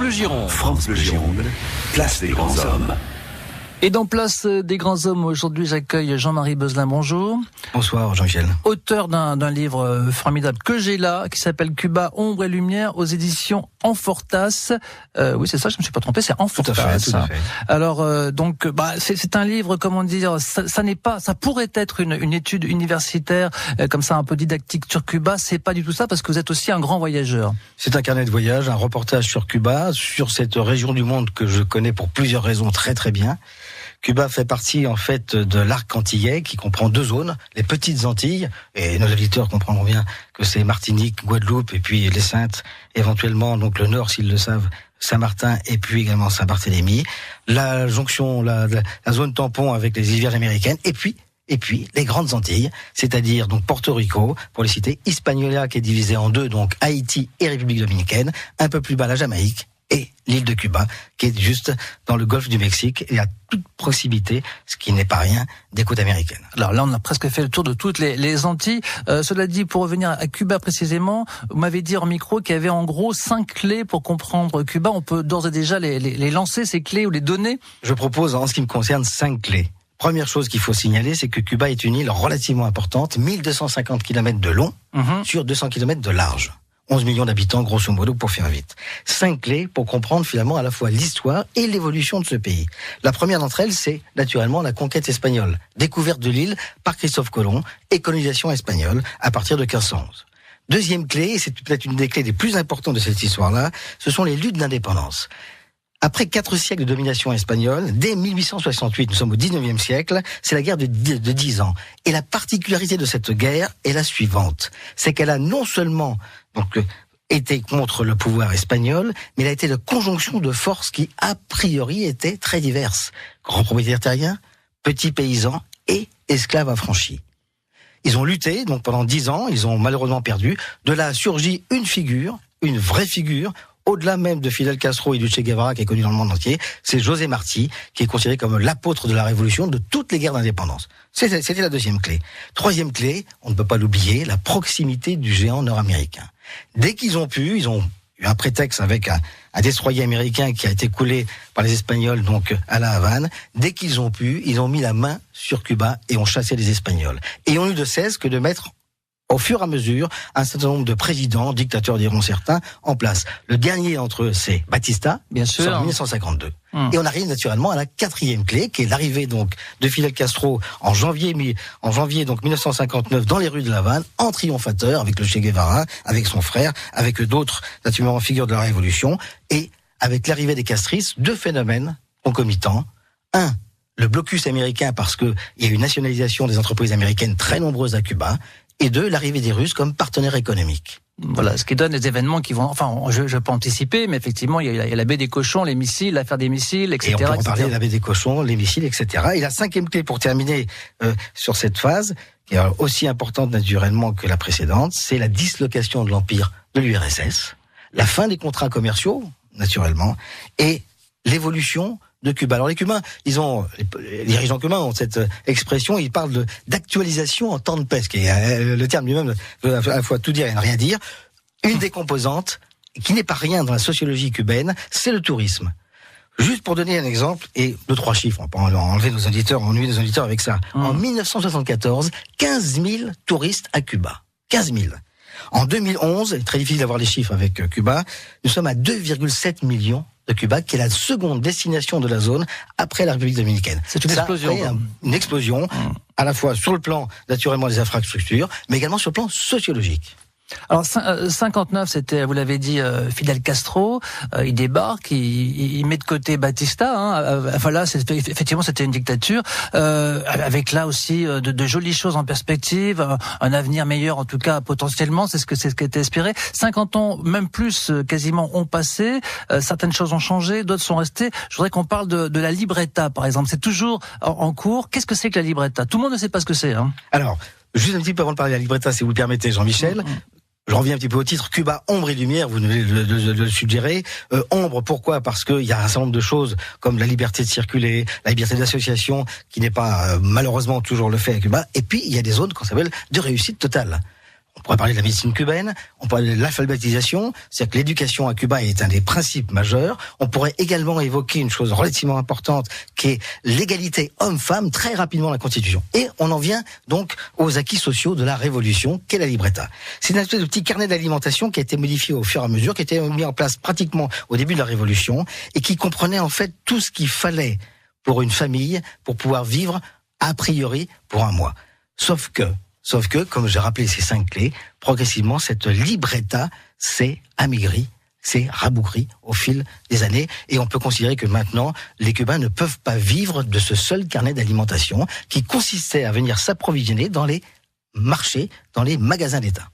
Bleu Gironde. France Bleu Gironde, place des grands hommes. Et dans Place des grands hommes, aujourd'hui, j'accueille Jean-Marie Beuzelin. Bonjour. Bonsoir, Jean-Michel. Auteur d'un livre formidable que j'ai là, qui s'appelle Cuba, ombre et lumière, aux éditions Amfortas. Oui, c'est ça, je me suis pas trompé, c'est Amfortas. Tout à fait. Alors, c'est un livre, comment dire, ça n'est pas, ça pourrait être une étude universitaire, comme ça, un peu didactique sur Cuba. C'est pas du tout ça, parce que vous êtes aussi un grand voyageur. C'est un carnet de voyage, un reportage sur Cuba, sur cette région du monde que je connais pour plusieurs raisons très très bien. Cuba fait partie en fait de l'arc antillais qui comprend deux zones, les petites Antilles, et nos auditeurs comprendront bien que c'est Martinique, Guadeloupe et puis les Saintes, éventuellement donc le nord s'ils le savent, Saint-Martin et puis également Saint-Barthélemy, la jonction, la zone tampon avec les îles Vierges américaines et puis les grandes Antilles, c'est-à-dire donc Porto Rico, pour les citer, Hispaniola qui est divisée en deux, donc Haïti et République dominicaine, un peu plus bas la Jamaïque, et l'île de Cuba, qui est juste dans le golfe du Mexique et à toute proximité, ce qui n'est pas rien, des côtes américaines. Alors là, on a presque fait le tour de toutes les Antilles. Cela dit, pour revenir à Cuba précisément, vous m'avez dit en micro qu'il y avait en gros 5 clés pour comprendre Cuba. On peut d'ores et déjà les lancer, ces clés, ou les donner? Je propose, en ce qui me concerne, 5 clés. Première chose qu'il faut signaler, c'est que Cuba est une île relativement importante, 1250 km de long, sur 200 km de large. 11 millions d'habitants, grosso modo, pour faire vite. 5 clés pour comprendre finalement à la fois l'histoire et l'évolution de ce pays. La première d'entre elles, c'est naturellement la conquête espagnole. Découverte de l'île par Christophe Colomb et colonisation espagnole à partir de 1511. Deuxième clé, et c'est peut-être une des clés les plus importantes de cette histoire-là, ce sont les luttes d'indépendance. Après 4 siècles de domination espagnole, dès 1868, nous sommes au 19e siècle, c'est la guerre de 10 ans. Et la particularité de cette guerre est la suivante. C'est qu'elle a non seulement été contre le pouvoir espagnol, mais elle a été la conjonction de forces qui, a priori, étaient très diverses. Grands propriétaires terriens, petits paysans et esclaves affranchis. Ils ont lutté, donc pendant 10 ans, ils ont malheureusement perdu. De là a surgi une figure, une vraie figure, au-delà même de Fidel Castro et du Che Guevara qui est connu dans le monde entier, c'est José Martí, qui est considéré comme l'apôtre de la révolution de toutes les guerres d'indépendance. C'était la deuxième clé. Troisième clé, on ne peut pas l'oublier, la proximité du géant nord-américain. Dès qu'ils ont pu, ils ont eu un prétexte avec un destroyer américain qui a été coulé par les Espagnols donc à La Havane. Dès qu'ils ont pu, ils ont mis la main sur Cuba et ont chassé les Espagnols. Et ont eu de cesse que de mettre au fur et à mesure, un certain nombre de présidents, dictateurs diront certains, en place. Le dernier entre eux, c'est Batista, bien sûr, en 1952. Et on arrive naturellement à la quatrième clé, qui est l'arrivée donc de Fidel Castro en janvier donc 1959 dans les rues de La Havane, en triomphateur avec le Che Guevara, avec son frère, avec d'autres naturellement figures de la révolution, et avec l'arrivée des castristes, 2 phénomènes concomitants. Un, le blocus américain parce que il y a une nationalisation des entreprises américaines très nombreuses à Cuba. Et 2, l'arrivée des Russes comme partenaires économiques. Voilà, ce qui donne des événements qui vont... Enfin, je peux anticiper, mais effectivement, il y a la baie des cochons, les missiles, l'affaire des missiles, etc. Et on peut reparler de la baie des cochons, les missiles, etc. Et la 5e clé pour terminer sur cette phase, qui est aussi importante naturellement que la précédente, c'est la dislocation de l'empire de l'URSS, la fin des contrats commerciaux, naturellement, et l'évolution de Cuba. Alors les Cubains, les dirigeants cubains ont cette expression, ils parlent d'actualisation en temps de paix, qui est le terme lui-même veut à la fois tout dire et ne rien dire. Une des composantes, qui n'est pas rien dans la sociologie cubaine, c'est le tourisme. Juste pour donner un exemple, et 2-3 chiffres, on peut ennuyer nos auditeurs avec ça. En 1974, 15 000 touristes à Cuba. 15 000. En 2011, très difficile d'avoir les chiffres avec Cuba, nous sommes à 2,7 millions de Cuba, qui est la seconde destination de la zone après la République dominicaine. C'est une explosion. Une explosion, à la fois sur le plan, naturellement, des infrastructures, mais également sur le plan sociologique. Alors 59, c'était, vous l'avez dit, Fidel Castro. Il débarque, il met de côté Batista. Voilà, effectivement, c'était une dictature avec là aussi de jolies choses en perspective, un avenir meilleur en tout cas potentiellement. C'est ce qui était espéré. 50 ans, même plus, quasiment ont passé. Certaines choses ont changé, d'autres sont restées. Je voudrais qu'on parle de la libreta, par exemple. C'est toujours en cours. Qu'est-ce que c'est que la libreta? Tout le monde ne sait pas ce que c'est. Alors, juste un petit peu avant de parler de la libreta, si vous le permettez, Jean-Michel. Je reviens un petit peu au titre, Cuba, ombre et lumière, vous venez de le suggérer. Ombre, pourquoi ? Parce qu'il y a un certain nombre de choses comme la liberté de circuler, la liberté d'association, qui n'est pas malheureusement toujours le fait à Cuba. Et puis, il y a des zones qu'on s'appelle de réussite totale. pourrait parler de la médecine cubaine, on pourrait parler de l'alphabétisation, c'est-à-dire que l'éducation à Cuba est un des principes majeurs. On pourrait également évoquer une chose relativement importante qui est l'égalité homme-femme, très rapidement la Constitution. Et on en vient donc aux acquis sociaux de la Révolution, qu'est la libreta. C'est une espèce de petit carnet d'alimentation qui a été modifié au fur et à mesure, qui a été mis en place pratiquement au début de la Révolution et qui comprenait en fait tout ce qu'il fallait pour une famille pour pouvoir vivre a priori pour un mois. Sauf que, comme j'ai rappelé ces 5 clés, progressivement cette libreta s'est amaigrie, s'est rabougrie au fil des années et on peut considérer que maintenant les Cubains ne peuvent pas vivre de ce seul carnet d'alimentation qui consistait à venir s'approvisionner dans les marchés, dans les magasins d'État.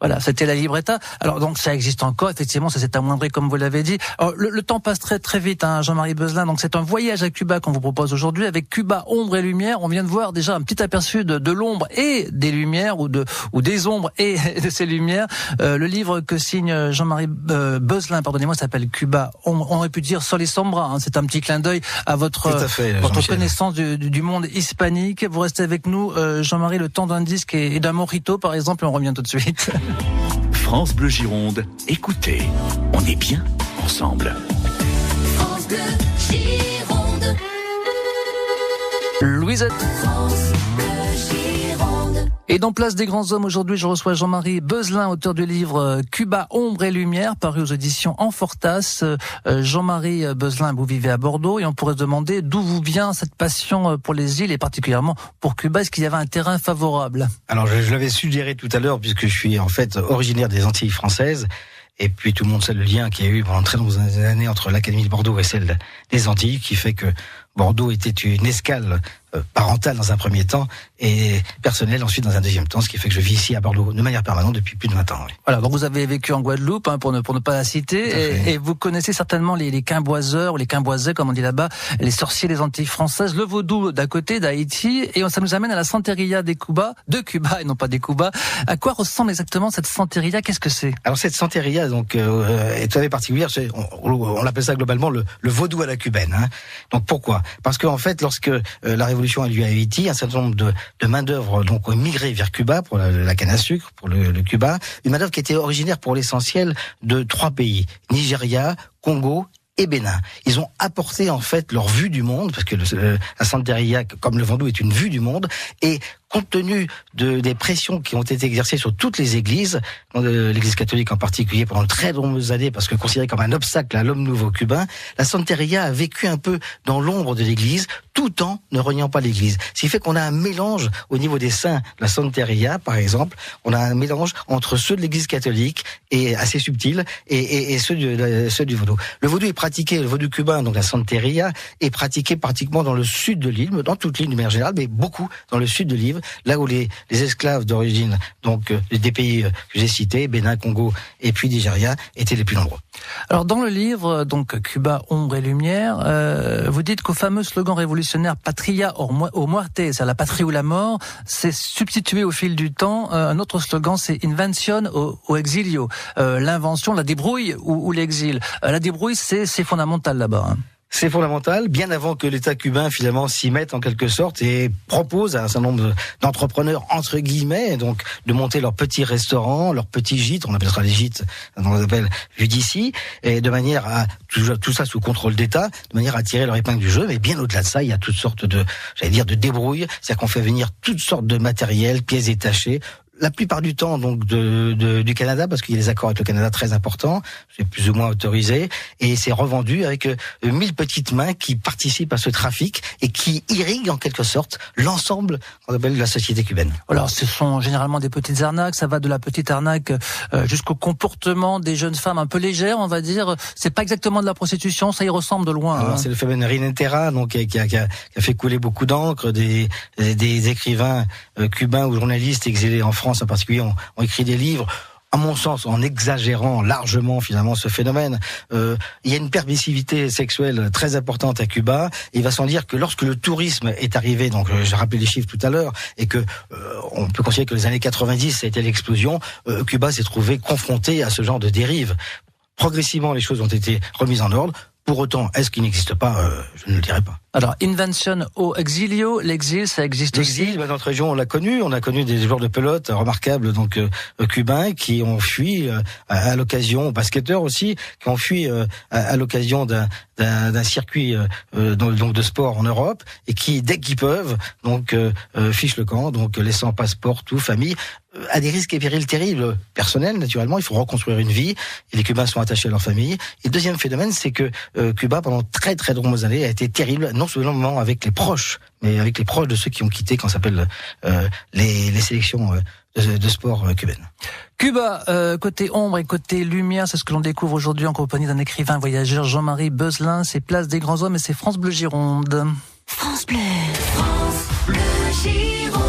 Voilà, c'était la libreta. Alors donc ça existe encore, effectivement, ça s'est amoindri comme vous l'avez dit. Alors, le temps passe très très vite, hein, Jean-Marie Beuzelin. Donc c'est un voyage à Cuba qu'on vous propose aujourd'hui avec Cuba Ombre et Lumière. On vient de voir déjà un petit aperçu de l'ombre et des lumières ou des ombres et de ces lumières. Le livre que signe Jean-Marie Beuzelin, pardonnez-moi, s'appelle Cuba. On aurait pu dire Sol et Sombra. Hein, c'est un petit clin d'œil à votre connaissance du monde hispanique. Vous restez avec nous, Jean-Marie, le temps d'un disque et d'un mojito, par exemple. Et on revient tout de suite. France Bleu Gironde, écoutez, on est bien ensemble. France Bleu Gironde. Louisette. France Bleu Gironde. Et dans Place des Grands Hommes, aujourd'hui, je reçois Jean-Marie Beuzelin, auteur du livre Cuba, Ombre et Lumière, paru aux éditions Enfortas. Jean-Marie Beuzelin, vous vivez à Bordeaux et on pourrait se demander d'où vous vient cette passion pour les îles et particulièrement pour Cuba. Est-ce qu'il y avait un terrain favorable? Alors, je l'avais suggéré tout à l'heure puisque je suis en fait originaire des Antilles françaises. Et puis tout le monde sait le lien qu'il y a eu pendant très nombreuses années entre l'Académie de Bordeaux et celle des Antilles, qui fait que Bordeaux était une escale parentale dans un premier temps et personnelle ensuite dans un deuxième temps, ce qui fait que je vis ici à Bordeaux de manière permanente depuis plus de 20 ans. Oui. Voilà, donc vous avez vécu en Guadeloupe, hein, pour ne pas la citer, et vous connaissez certainement les quimboiseurs, ou les quimboisais, comme on dit là-bas, les sorciers des Antilles françaises, le vaudou d'à côté d'Haïti, et ça nous amène à la santeria de Cuba et non pas des Cuba. À quoi ressemble exactement cette santeria? Qu'est-ce que c'est? Alors cette santeria donc est très particulière, on l'appelle ça globalement le vaudou à la cubaine. Hein. Donc pourquoi? Parce qu'en fait, lorsque la révolution a lieu à Haïti, un certain nombre de main-d'œuvre donc ont migré vers Cuba pour la canne à sucre, pour le Cuba, une main-d'œuvre qui était originaire pour l'essentiel de 3 pays, Nigeria, Congo et Bénin. Ils ont apporté en fait leur vue du monde, parce que la santeria, comme le vaudou, est une vue du monde, et compte tenu des pressions qui ont été exercées sur toutes les églises, l'église catholique en particulier pendant de très nombreuses années, parce que considérée comme un obstacle à l'homme nouveau cubain, la santeria a vécu un peu dans l'ombre de l'église, tout en ne reniant pas l'église. Ce qui fait qu'on a un mélange au niveau des saints, la santeria par exemple, on a un mélange entre ceux de l'église catholique, et assez subtil, et ceux du vaudou. Le vaudou est pratiqué, le vaudou cubain, donc la santeria, est pratiqué pratiquement dans le sud de l'île, dans toute l'île de manière générale, mais beaucoup dans le sud de l'île, là où les esclaves d'origine, donc des pays que j'ai cités, Bénin, Congo et puis Nigeria, étaient les plus nombreux. Alors dans le livre, donc Cuba, Ombre et Lumière, vous dites qu'au fameux slogan révolutionnaire Patria o muerte, c'est-à-dire la patrie ou la mort, c'est substitué au fil du temps. Un autre slogan, c'est Invention o exilio, l'invention, la débrouille ou l'exil. La débrouille, c'est fondamental là-bas. Hein. C'est fondamental, bien avant que l'État cubain finalement s'y mette en quelque sorte et propose à un certain nombre d'entrepreneurs entre guillemets donc de monter leurs petits restaurants, leurs petits gîtes, on appellera les gîtes, on les appelle vus d'ici, et de manière à tout ça sous contrôle d'État, de manière à tirer leur épingle du jeu. Mais bien au-delà de ça, il y a toutes sortes de débrouilles, c'est-à-dire qu'on fait venir toutes sortes de matériel, pièces détachées. La plupart du temps, donc, du Canada, parce qu'il y a des accords avec le Canada très importants, c'est plus ou moins autorisé, et c'est revendu avec 1000 petites mains qui participent à ce trafic et qui irriguent en quelque sorte l'ensemble qu'on appelle la société cubaine. Alors, ce sont généralement des petites arnaques, ça va de la petite arnaque jusqu'au comportement des jeunes femmes un peu légères, on va dire. C'est pas exactement de la prostitution, ça y ressemble de loin. Alors, c'est le phénomène Rinentera, donc, qui a fait couler beaucoup d'encre, des écrivains cubains ou journalistes exilés en France en particulier ont écrit des livres, à mon sens, en exagérant largement finalement ce phénomène. Il y a une permissivité sexuelle très importante à Cuba. Et il va sans dire que lorsque le tourisme est arrivé, donc j'ai rappelé les chiffres tout à l'heure, et que on peut considérer que les années 90, ça a été l'explosion, Cuba s'est trouvé confronté à ce genre de dérive. Progressivement, les choses ont été remises en ordre. Pour autant, est-ce qu'il n'existe pas? Je ne le dirai pas. Alors, Invention o Exilio, l'exil, ça existe aussi. L'exil, dans notre région, on l'a connu. On a connu des joueurs de pelote remarquables, donc cubains, qui ont fui à l'occasion, basketteurs aussi, qui ont fui à l'occasion d'un circuit donc de sport en Europe, et qui, dès qu'ils peuvent, donc fichent le camp, donc laissant passeport, tout, famille, à des risques et périls terribles, personnels naturellement. Il faut reconstruire une vie, et les Cubains sont attachés à leur famille. Et le deuxième phénomène, c'est que Cuba, pendant très très de nombreuses années, a été terrible, non seulement avec les proches, mais avec les proches de ceux qui ont quitté, quand ça s'appelle les sélections de sport cubaines. Cuba, côté ombre et côté lumière, c'est ce que l'on découvre aujourd'hui en compagnie d'un écrivain voyageur, Jean-Marie Bezlin. C'est Place des Grands Hommes et c'est France Bleu Gironde. France Bleu, Gironde.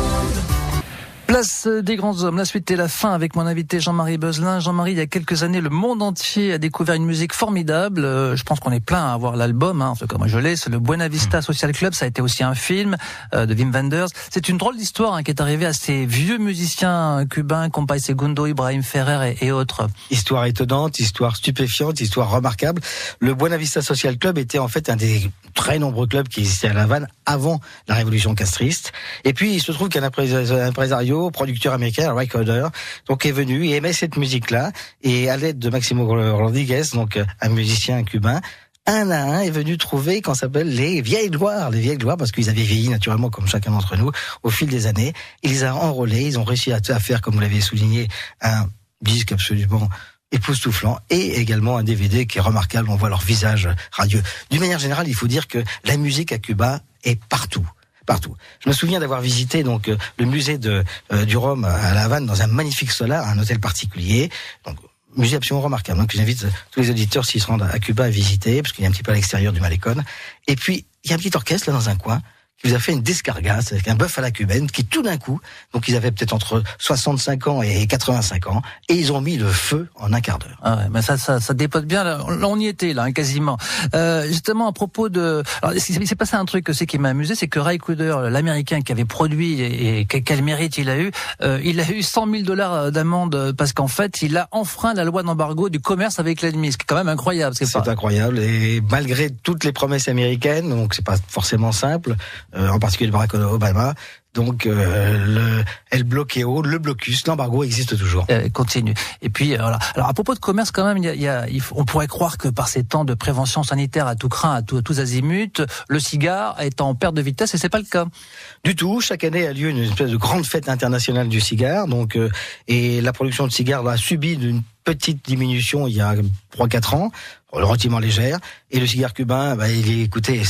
Place des Grands Hommes, la suite et la fin avec mon invité Jean-Marie Bezlin. Jean-Marie, il y a quelques années, le monde entier a découvert une musique formidable. Je pense qu'on est plein à avoir l'album, en tout cas moi je l'ai, c'est le Buena Vista Social Club. Ça a été aussi un film de Wim Wenders. C'est une drôle d'histoire qui est arrivée à ces vieux musiciens cubains, Compay Segundo, Ibrahim Ferrer et autres. Histoire étonnante, histoire stupéfiante, histoire remarquable. Le Buena Vista Social Club était en fait un des très nombreux clubs qui existaient à La Havane avant la révolution castriste. Et puis il se trouve qu'un impresario, producteur américain, Ray Cooder, donc est venu et aimait cette musique-là, et à l'aide de Maximo Rodriguez, donc un musicien cubain, un à un est venu trouver qu'on s'appelle les vieilles gloires, parce qu'ils avaient vieilli naturellement comme chacun d'entre nous au fil des années. Il les a enrôlés, ils ont réussi à faire, comme vous l'avez souligné, un disque absolument époustouflant, et également un DVD qui est remarquable. On voit leur visage radieux. D'une manière générale, il faut dire que la musique à Cuba est partout. Je me souviens d'avoir visité donc le musée du Rhum à La Havane, dans un magnifique solar, un hôtel particulier. Donc musée absolument remarquable. Donc j'invite tous les auditeurs, s'ils se rendent à Cuba, à visiter, parce qu'il est un petit peu à l'extérieur du Malecón. Et puis il y a un petit orchestre là dans un coin qui vous a fait une descarga, avec un bœuf à la cubaine, qui tout d'un coup, donc ils avaient peut-être entre 65 ans et 85 ans, et ils ont mis le feu en un quart d'heure. Ah ouais, mais ça dépote bien. Là, on y était là, quasiment. Justement à propos de, alors il s'est passé un truc aussi qui m'a amusé, c'est que Ray Cooder, l'Américain qui avait produit et quel mérite il a eu $100 000 d'amende parce qu'en fait il a enfreint la loi d'embargo du commerce avec l'ennemi, ce qui est quand même incroyable. C'est incroyable, et malgré toutes les promesses américaines, donc c'est pas forcément simple. En particulier de Barack Obama. Donc El Bloqueo, le blocus, l'embargo existe toujours. Continue. Et puis voilà. Alors à propos de commerce, quand même, on pourrait croire que par ces temps de prévention sanitaire à tout crin, à tous azimuts, le cigare est en perte de vitesse, et c'est pas le cas. Du tout. Chaque année a lieu une espèce de grande fête internationale du cigare. Donc et la production de cigares a subi une petite diminution il y a 3-4 ans, relativement légère. Et le cigare cubain, écoutez,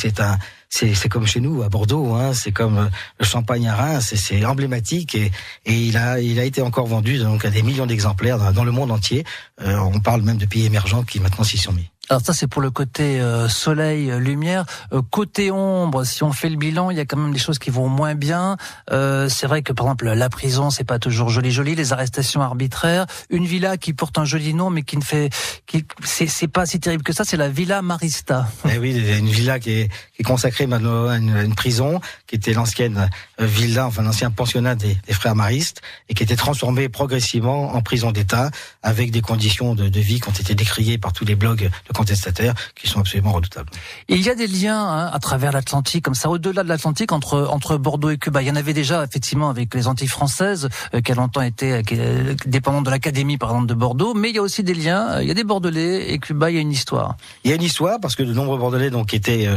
c'est comme chez nous à Bordeaux, c'est comme le champagne à Reims, c'est emblématique, et il a été encore vendu donc à des millions d'exemplaires dans le monde entier. On parle même de pays émergents qui maintenant s'y sont mis. Alors ça, c'est pour le côté soleil, lumière. Côté ombre, si on fait le bilan, il y a quand même des choses qui vont moins bien. C'est vrai que par exemple la prison, c'est pas toujours joli, les arrestations arbitraires, une villa qui porte un joli nom mais c'est pas si terrible que ça, c'est la Villa Marista. Eh oui, une villa qui est consacrée maintenant à une prison, qui était l'ancienne villa, enfin l'ancien pensionnat des frères maristes, et qui était transformée progressivement en prison d'État, avec des conditions de vie qui ont été décriées par tous les blogs de contestataires qui sont absolument redoutables. Il y a des liens à travers l'Atlantique, comme ça, au-delà de l'Atlantique, entre Bordeaux et Cuba. Il y en avait déjà effectivement avec les Antilles françaises, qui a longtemps été dépendantes de l'Académie, par exemple, de Bordeaux. Mais il y a aussi des liens. Il y a des Bordelais, et Cuba, il y a une histoire. Il y a une histoire parce que de nombreux Bordelais donc étaient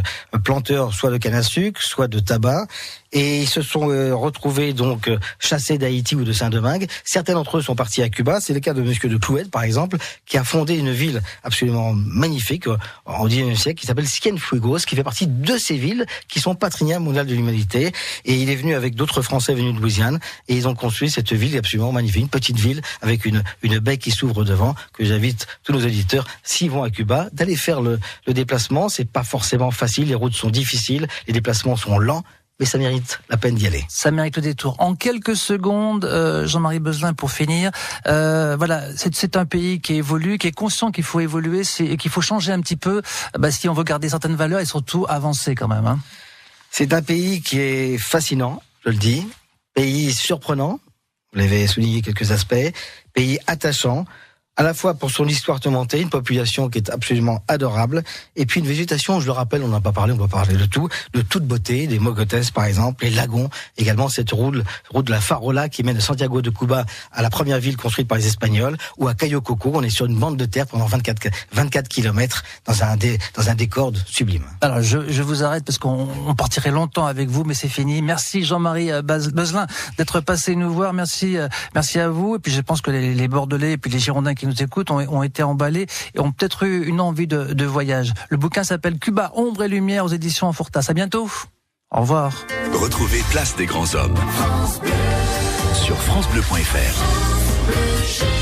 planteurs soit de canne à sucre, soit de tabac. Et ils se sont retrouvés donc chassés d'Haïti ou de Saint-Domingue. Certains d'entre eux sont partis à Cuba. C'est le cas de Monsieur de Plouet, par exemple, qui a fondé une ville absolument magnifique au XIXe siècle, qui s'appelle Cienfuegos, qui fait partie de ces villes qui sont patrimoine mondial de l'humanité. Et il est venu avec d'autres Français venus de Louisiane, et ils ont construit cette ville absolument magnifique, une petite ville avec une baie qui s'ouvre devant, que j'invite tous nos auditeurs, s'ils vont à Cuba, d'aller faire le déplacement. C'est pas forcément facile, les routes sont difficiles, les déplacements sont lents, mais ça mérite la peine d'y aller. Ça mérite le détour. En quelques secondes, Jean-Marie Bezlin, pour finir, voilà, c'est un pays qui évolue, qui est conscient qu'il faut évoluer, et qu'il faut changer un petit peu, si on veut garder certaines valeurs et surtout avancer quand même. C'est un pays qui est fascinant, je le dis, pays surprenant, vous l'avez souligné quelques aspects, pays attachant, À la fois pour son histoire tourmentée, une population qui est absolument adorable, et puis une végétation, je le rappelle, on n'a pas parlé, on va parler de toute beauté, des mogotes par exemple, les lagons, également cette route de la Farola qui mène de Santiago de Cuba à la première ville construite par les Espagnols, ou à Cayo Coco, on est sur une bande de terre pendant 24 kilomètres dans un décor sublime. Alors je vous arrête parce qu'on partirait longtemps avec vous, mais c'est fini. Merci Jean-Marie Beuzelin d'être passé nous voir, merci à vous, et puis je pense que les Bordelais et puis les Girondins qui nous écoutent ont été emballés et ont peut-être eu une envie de voyage. Le bouquin s'appelle Cuba, ombre et lumière aux éditions Fourtas. À bientôt. Au revoir. Retrouvez Place des grands hommes sur francebleu.fr.